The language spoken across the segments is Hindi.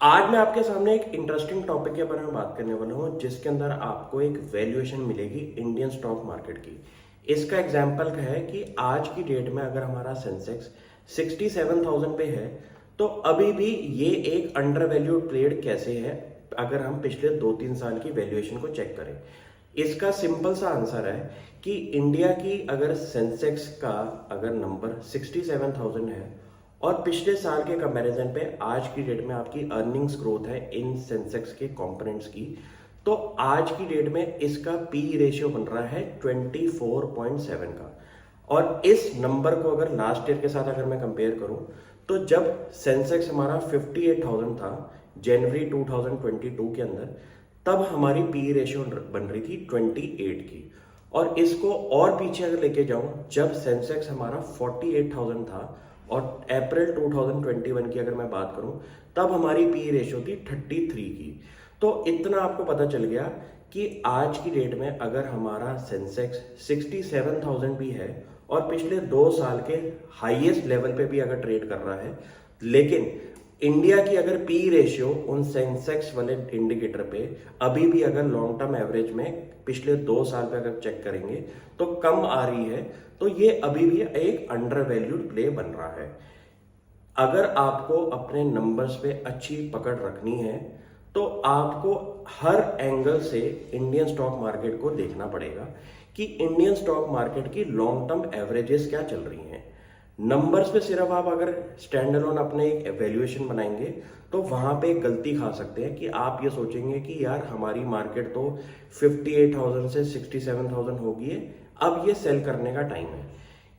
आज मैं आपके सामने एक इंटरेस्टिंग टॉपिक के बारे में बात करने वाला हूँ जिसके अंदर आपको एक वैल्यूएशन मिलेगी इंडियन स्टॉक मार्केट की। इसका एग्जाम्पल है कि आज की डेट में अगर हमारा सेंसेक्स 67,000 पे है तो अभी भी ये एक अंडर वैल्यूड ट्रेड कैसे है अगर हम पिछले 2-3 साल की वैल्यूएशन को चेक करें। इसका सिंपल सा आंसर है कि इंडिया की अगर सेंसेक्स का अगर नंबर 67,000 है और पिछले साल के कंपैरिजन पे आज की डेट में आपकी अर्निंग्स ग्रोथ है इन सेंसेक्स के कंपोनेंट्स की, तो आज की डेट में इसका पी रेशियो बन रहा है 24.7 का। और इस नंबर को अगर लास्ट ईयर के साथ अगर मैं कंपेयर करूं तो जब सेंसेक्स हमारा 58,000 था जनवरी 2022 के अंदर, तब हमारी पी रेशियो बन रही थी 28 की। और इसको और पीछे अगर लेके जाऊं, जब सेंसेक्स हमारा 48,000 था और अप्रैल 2021 की अगर मैं बात करूं, तब हमारी पी रेशियो थी 33 की। तो इतना आपको पता चल गया कि आज की डेट में अगर हमारा सेंसेक्स 67,000 भी है और पिछले 2 साल के हाईएस्ट लेवल पे भी अगर ट्रेड कर रहा है, लेकिन इंडिया की अगर पी रेशियो उन सेंसेक्स वाले इंडिकेटर पे अभी भी अगर लॉन्ग टर्म एवरेज में पिछले 2 साल पे अगर चेक करेंगे तो कम आ रही है, तो ये अभी भी एक अंडर वैल्यूड प्ले बन रहा है। अगर आपको अपने नंबर्स पे अच्छी पकड़ रखनी है तो आपको हर एंगल से इंडियन स्टॉक मार्केट को देखना पड़ेगा कि इंडियन स्टॉक मार्केट की लॉन्ग टर्म एवरेजेस क्या चल रही हैं। नंबर्स पे सिर्फ आप अगर स्टैंड अलोन अपने एक एवेल्युएशन बनाएंगे तो वहां पे एक गलती खा सकते हैं कि आप ये सोचेंगे कि यार हमारी मार्केट तो 58,000 से 67,000 हो गई है, अब ये सेल करने का टाइम है।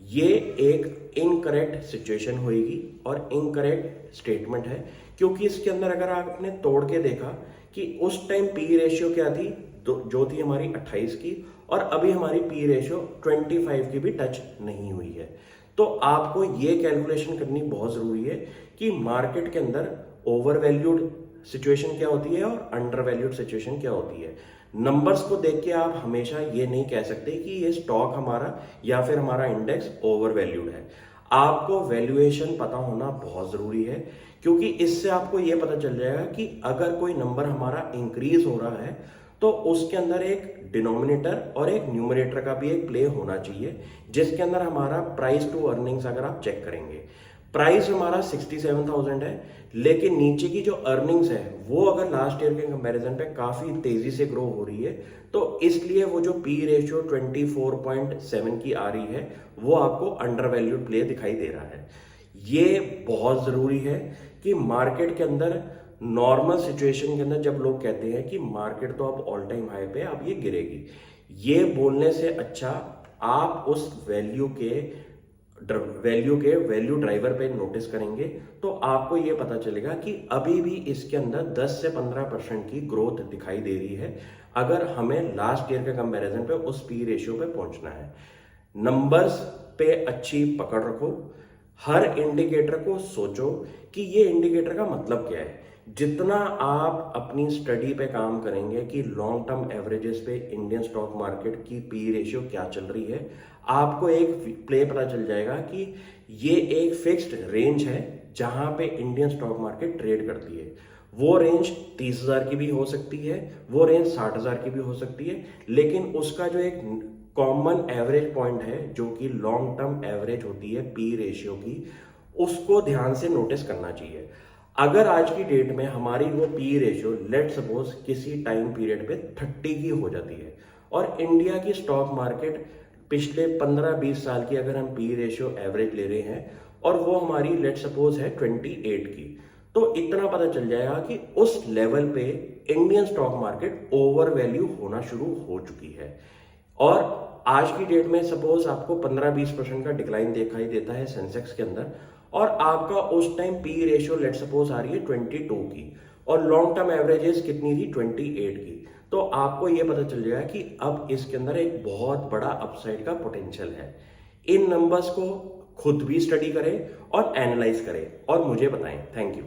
ये एक इनकरेक्ट सिचुएशन होगी और इनकरेक्ट स्टेटमेंट है, क्योंकि इसके अंदर अगर आपने तोड़ के देखा कि उस टाइम पी रेशियो क्या थी, जो थी हमारी 28 की, और अभी हमारी पी रेशियो 25 की भी टच नहीं हुई है। तो आपको ये कैलकुलेशन करनी बहुत जरूरी है कि मार्केट के अंदर ओवर वैल्यूड सिचुएशन क्या होती है और अंडर वैल्यूड सिचुएशन क्या होती है। नंबर्स को देख के आप हमेशा ये नहीं कह सकते कि ये स्टॉक हमारा या फिर हमारा इंडेक्स ओवर वैल्यूड है। आपको वैल्यूएशन पता होना बहुत जरूरी है, क्योंकि इससे आपको ये पता चल जाएगा कि अगर कोई नंबर हमारा इंक्रीज हो रहा है तो उसके अंदर एक डिनोमिनेटर और एक न्यूमरेटर का भी एक प्ले होना चाहिए, जिसके अंदर हमारा प्राइस टू अर्निंग्स अगर आप चेक करेंगे, प्राइस हमारा 67,000 है, लेकिन नीचे की जो अर्निंग्स है वो अगर लास्ट ईयर के कंपैरिजन पे काफी तेजी से ग्रो हो रही है, तो इसलिए वो जो पी रेशियो 24.7 की आ रही है वो आपको अंडर वैल्यूड प्ले दिखाई दे रहा है। ये बहुत जरूरी है कि मार्केट के अंदर नॉर्मल सिचुएशन के अंदर जब लोग कहते हैं कि मार्केट तो अब ऑल टाइम हाई पे अब ये गिरेगी, ये बोलने से अच्छा आप उस वैल्यू ड्राइवर पे नोटिस करेंगे तो आपको ये पता चलेगा कि अभी भी इसके अंदर 10 से 15% की ग्रोथ दिखाई दे रही है अगर हमें लास्ट ईयर के कंपैरिजन पे उस पी रेशियो पे पहुंचना है। नंबर्स पे अच्छी पकड़ रखो, हर इंडिकेटर को सोचो कि ये इंडिकेटर का मतलब क्या है। जितना आप अपनी स्टडी पे काम करेंगे कि लॉन्ग टर्म एवरेजेस पे इंडियन स्टॉक मार्केट की पी रेशियो क्या चल रही है, आपको एक प्ले पता चल जाएगा कि ये एक फिक्स्ड रेंज है जहां पे इंडियन स्टॉक मार्केट ट्रेड करती है। वो रेंज 30,000 की भी हो सकती है, वो रेंज 60,000 की भी हो सकती है, लेकिन उसका जो एक कॉमन एवरेज पॉइंट है जो कि लॉन्ग टर्म एवरेज होती है पी रेशियो की, उसको ध्यान से नोटिस करना चाहिए। अगर आज की डेट में हमारी वो पी रेशियो लेट सपोज किसी टाइम पीरियड पे 30 की हो जाती है और इंडिया की स्टॉक मार्केट पिछले 15-20 साल की अगर हम पी रेशियो एवरेज ले रहे हैं और वो हमारी लेट सपोज है 28 की, तो इतना पता चल जाएगा कि उस लेवल पे Indian stock market over value होना शुरू हो चुकी है। और आज की डेट में सपोज आपको 15-20% का डिक्लाइन दिखाई देता है सेंसेक्स के अंदर और आपका उस time P ratio let suppose आ रही है 22 की और लॉन्ग टर्म एवरेजेस कितनी थी 28 की, तो आपको यह पता चल जाएगा कि अब इसके अंदर एक बहुत बड़ा अपसाइड का पोटेंशियल है। इन नंबर्स को खुद भी स्टडी करें और एनालाइज करें और मुझे बताएं। Thank you.